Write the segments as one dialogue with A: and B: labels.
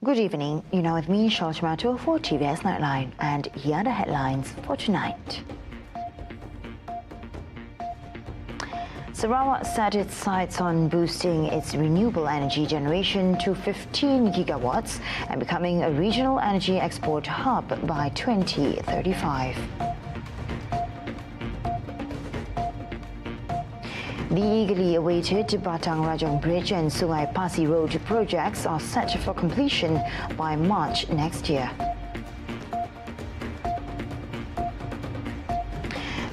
A: Good evening. You're now with me, Shalshmato, for TVS Nightline, and here are the headlines for tonight. Sarawak set its sights on boosting its renewable energy generation to 15 gigawatts and becoming a regional energy export hub by 2035. The eagerly awaited BATANG RAJANG Bridge and SUNGAI PASI Road projects are set for completion by March next year.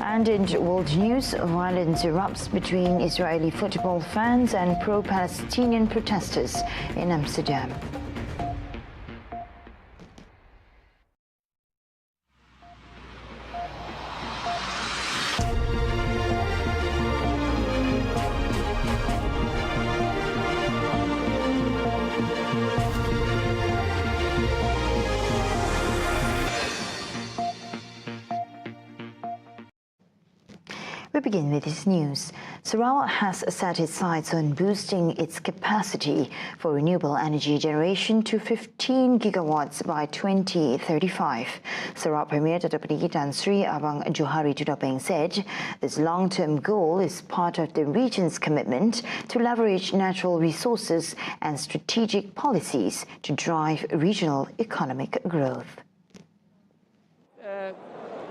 A: And in world news, violence erupts between Israeli football fans and pro-Palestinian protesters in Amsterdam. We begin with this news. Sarawak has set its sights on boosting its capacity for renewable energy generation to 15 gigawatts by 2035. Sarawak Premier Dato' Peninggi Tan Sri Abang Johari Tudapeng said this long-term goal is part of the region's commitment to leverage natural resources and strategic policies to drive regional economic growth.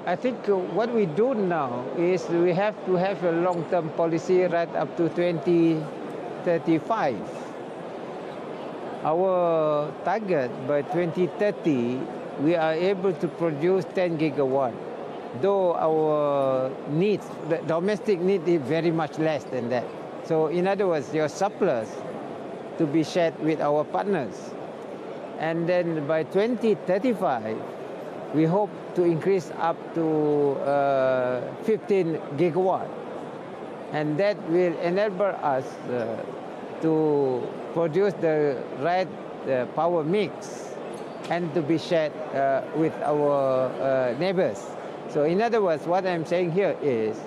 B: I think what we do now is we have to have a long-term policy right up to 2035. Our target by 2030, we are able to produce 10 gigawatt, though our needs, the domestic need is very much less than that. So in other words, your surplus to be shared with our partners. And then by 2035, we hope to increase up to 15 gigawatt, and that will enable us to produce the right power mix and to be shared with our neighbors. So in other words, what I'm saying here is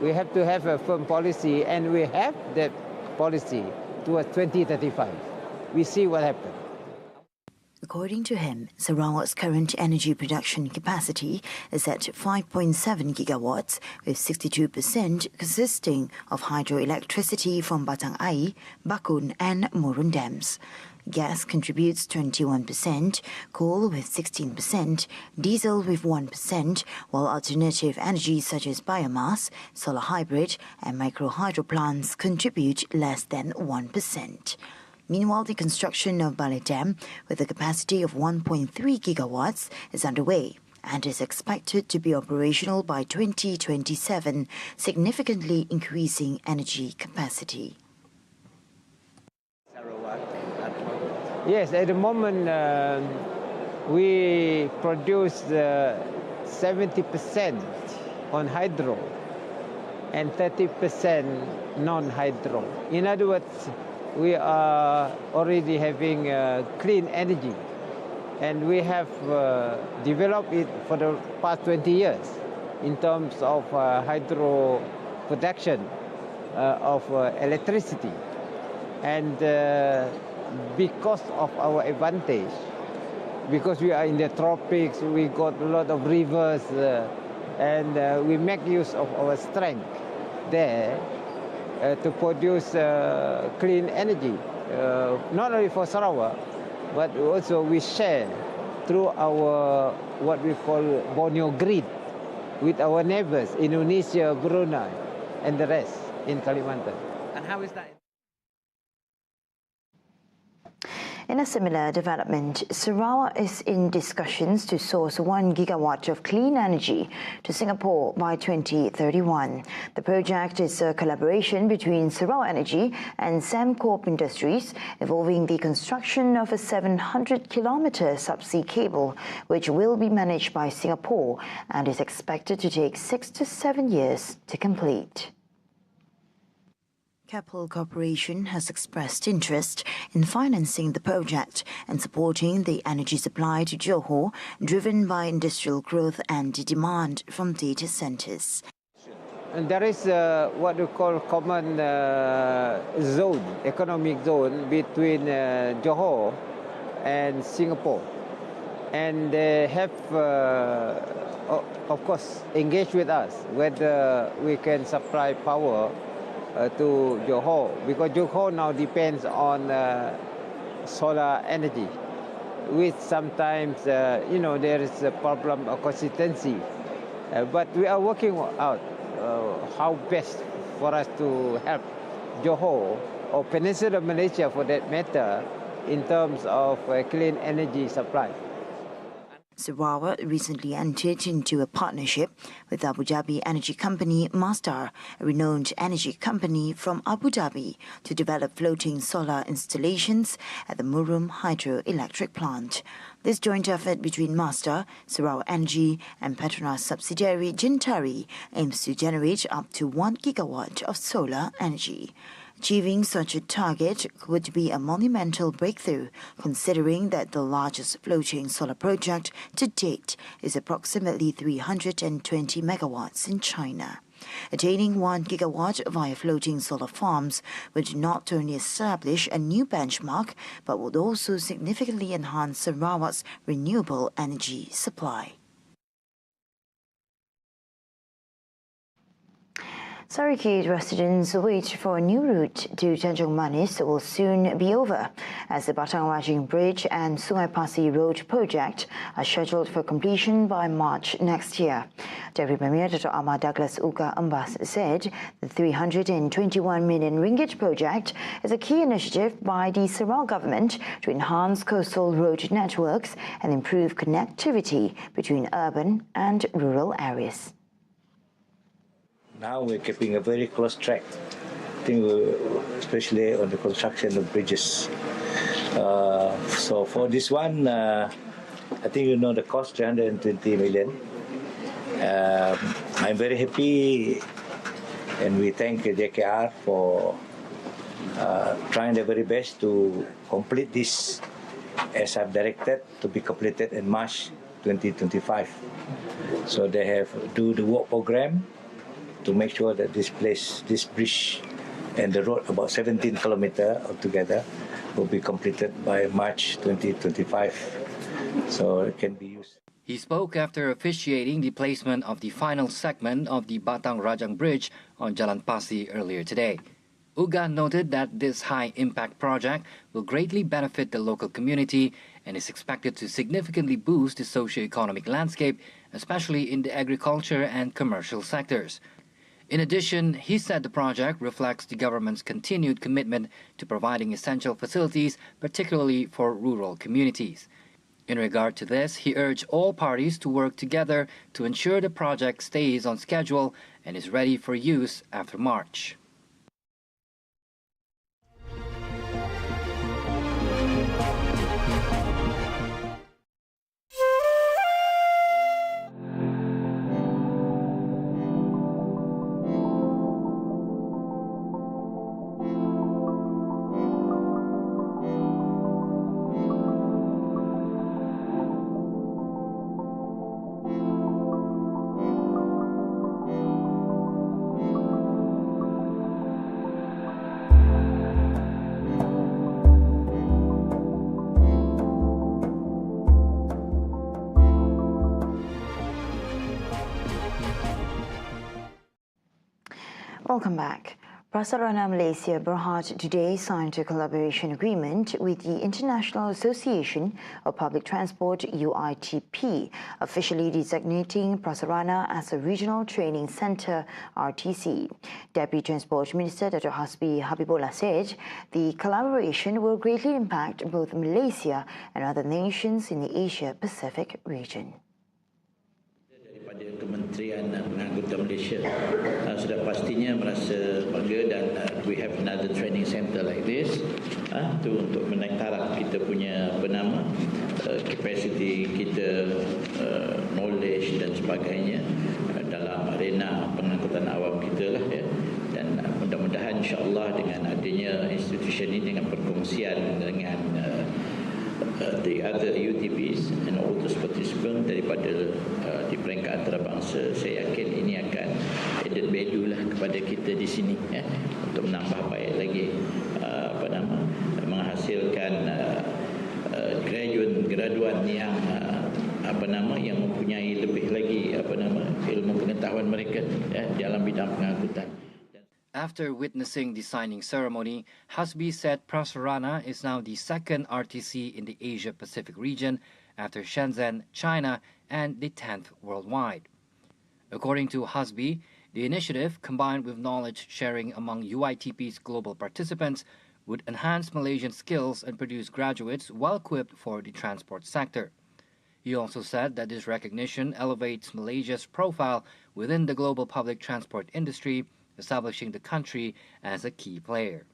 B: we have to have a firm policy, and we have that policy towards 2035. We see what happens.
A: According to him, Sarawak's current energy production capacity is at 5.7 gigawatts, with 62% consisting of hydroelectricity from Batang Ai, Bakun and Murun dams. Gas contributes 21%, coal with 16%, diesel with 1%, while alternative energies such as biomass, solar hybrid and micro-hydro plants contribute less than 1%. Meanwhile, the construction of Balai Dam, with a capacity of 1.3 gigawatts, is underway and is expected to be operational by 2027, significantly increasing energy capacity.
B: Yes, at the moment we produce 70% on hydro and 30% non-hydro. In other words, we are already having clean energy, and we have developed it for the past 20 years in terms of hydro production of electricity. And because of our advantage, because we are in the tropics, we got a lot of rivers, and we make use of our strength there to produce clean energy, not only for Sarawak, but also we share through our what we call Borneo grid with our neighbors, Indonesia, Brunei, and the rest in Kalimantan.
C: And how is that?
A: In a similar development, Sarawak is in discussions to source 1 gigawatt of clean energy to Singapore by 2031. The project is a collaboration between Sarawak Energy and Sembcorp Industries, involving the construction of a 700-kilometre subsea cable, which will be managed by Singapore and is expected to take 6 to 7 years to complete. Keppel Corporation has expressed interest in financing the project and supporting the energy supply to Johor, driven by industrial growth and demand from data centres.
B: And there is what we call common zone, economic zone between Johor and Singapore. And they have, of course, engaged with us whether we can supply power to Johor, because Johor now depends on solar energy, which sometimes, there is a problem of consistency. But we are working out how best for us to help Johor, or Peninsular Malaysia for that matter, in terms of clean energy supply.
A: Sarawak recently entered into a partnership with Abu Dhabi energy company Masdar, a renowned energy company from Abu Dhabi, to develop floating solar installations at the Murum hydroelectric plant. This joint effort between Masdar, Sarawak Energy and Petronas subsidiary Jintari aims to generate up to 1 gigawatt of solar energy. Achieving such a target would be a monumental breakthrough, considering that the largest floating solar project to date is approximately 320 megawatts in China. Attaining 1 gigawatt via floating solar farms would not only establish a new benchmark, but would also significantly enhance Sarawak's renewable energy supply. Sarikit residents wait for a new route to Tanjung Manis will soon be over, as the BATANG RAJANG Bridge and SUNGAI PASI Road project are scheduled for completion by March next year. Deputy Premier Dr. Ahmad Douglas Uga Ambas said the 321 million ringgit project is a key initiative by the Sarawak government to enhance coastal road networks and improve connectivity between urban and rural areas.
C: Now we're keeping a very close track, I think especially on the construction of bridges. So for this one, I think the cost 320 million. I'm very happy, and we thank JKR for trying their very best to complete this as I've directed to be completed in March 2025. So they have do the work program to make sure that this bridge and the road, about 17 kilometers altogether, will be completed by March 2025. So it can be used.
D: He spoke after officiating the placement of the final segment of the BATANG RAJANG Bridge on Jalan Pasi earlier today. Uga noted that this high-impact project will greatly benefit the local community and is expected to significantly boost the socio-economic landscape, especially in the agriculture and commercial sectors. In addition, he said the project reflects the government's continued commitment to providing essential facilities, particularly for rural communities. In regard to this, he urged all parties to work together to ensure the project stays on schedule and is ready for use after March.
A: Welcome back. Prasarana Malaysia Berhad today signed a collaboration agreement with the International Association of Public Transport UITP, officially designating Prasarana as a Regional Training Centre RTC. Deputy Transport Minister Dr. Hasbi Habibullah said the collaboration will greatly impact both Malaysia and other nations in the Asia-Pacific region.
E: Kementerian Pengangkutan Malaysia sudah pastinya merasa bangga, dan we have another training center like this untuk menaik taraf kita punya bernama, capacity kita, knowledge dan sebagainya dalam arena pengangkutan awam kita lah, ya. Dan mudah-mudahan insya-Allah dengan adanya institusi ini, dengan perkongsian dengan the other UTPs and all those participants daripada di peringkat antarabangsa, saya yakin ini akan added value lah kepada kita di sini, ya, untuk menambah baik lagi menghasilkan haluan yang yang mempunyai lebih lagi ilmu pengetahuan mereka dalam bidang pengangkutan.
D: After witnessing the signing ceremony, Hasbi said Prasarana is now the second RTC in the Asia-Pacific region after Shenzhen, China, and the 10th worldwide. According to Hasbi, the initiative, combined with knowledge sharing among UITP's global participants, would enhance Malaysian skills and produce graduates well-equipped for the transport sector. He also said that this recognition elevates Malaysia's profile within the global public transport industry, establishing the country as a key player.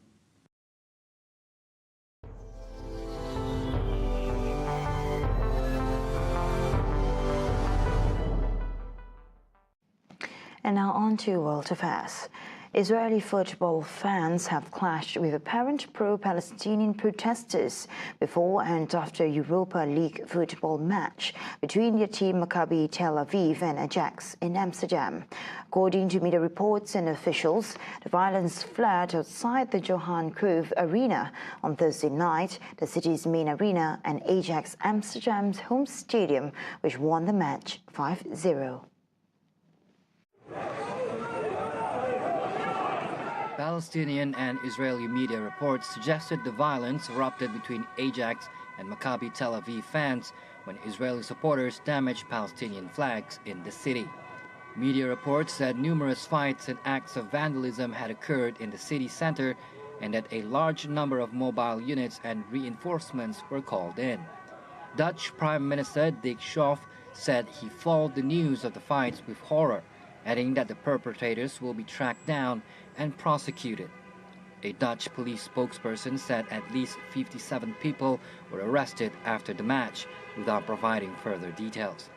A: And now on to world affairs. Israeli football fans have clashed with apparent pro-Palestinian protesters before and after Europa League football match between their team Maccabi Tel Aviv and Ajax in Amsterdam. According to media reports and officials, the violence flared outside the Johan Cruyff Arena on Thursday night, the city's main arena, and Ajax Amsterdam's home stadium, which won the match 5-0.
D: Palestinian and Israeli media reports suggested the violence erupted between Ajax and Maccabi Tel Aviv fans when Israeli supporters damaged Palestinian flags in the city. Media reports said numerous fights and acts of vandalism had occurred in the city center and that a large number of mobile units and reinforcements were called in. Dutch Prime Minister Dick Schoof said he followed the news of the fights with horror, adding that the perpetrators will be tracked down and prosecuted. A Dutch police spokesperson said at least 57 people were arrested after the match, without providing further details.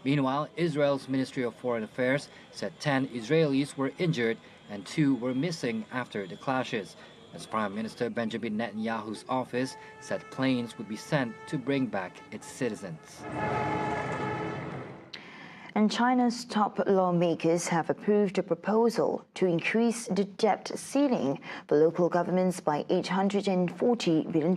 D: Meanwhile, Israel's Ministry of Foreign Affairs said 10 Israelis were injured and 2 were missing after the clashes, as Prime Minister Benjamin Netanyahu's office said planes would be sent to bring back its citizens.
A: And China's top lawmakers have approved a proposal to increase the debt ceiling for local governments by $840 billion.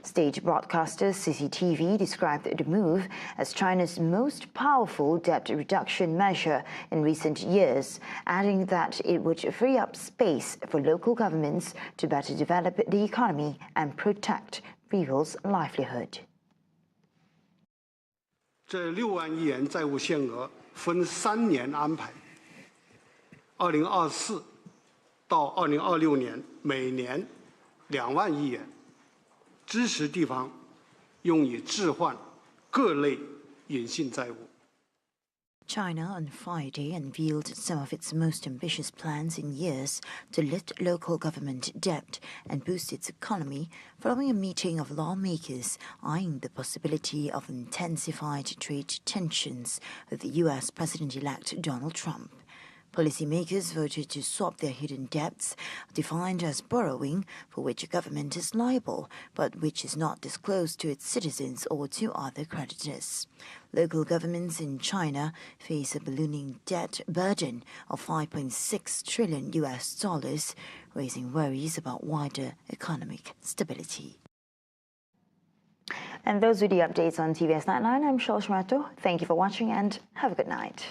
A: State broadcaster CCTV described the move as China's most powerful debt reduction measure in recent years, adding that it would free up space for local governments to better develop the economy and protect people's livelihood.
F: 这6万亿元债务限额分3年安排，2024到2026年每年2万亿元，支持地方用以置换各类隐性债务。
A: China on Friday unveiled some of its most ambitious plans in years to lift local government debt and boost its economy following a meeting of lawmakers eyeing the possibility of intensified trade tensions with the U.S. President-elect Donald Trump. Policymakers voted to swap their hidden debts, defined as borrowing for which a government is liable, but which is not disclosed to its citizens or to other creditors. Local governments in China face a ballooning debt burden of $5.6 trillion, raising worries about wider economic stability. And those were the updates on TVS Nightline. I'm Shol Shmato. Thank you for watching and have a good night.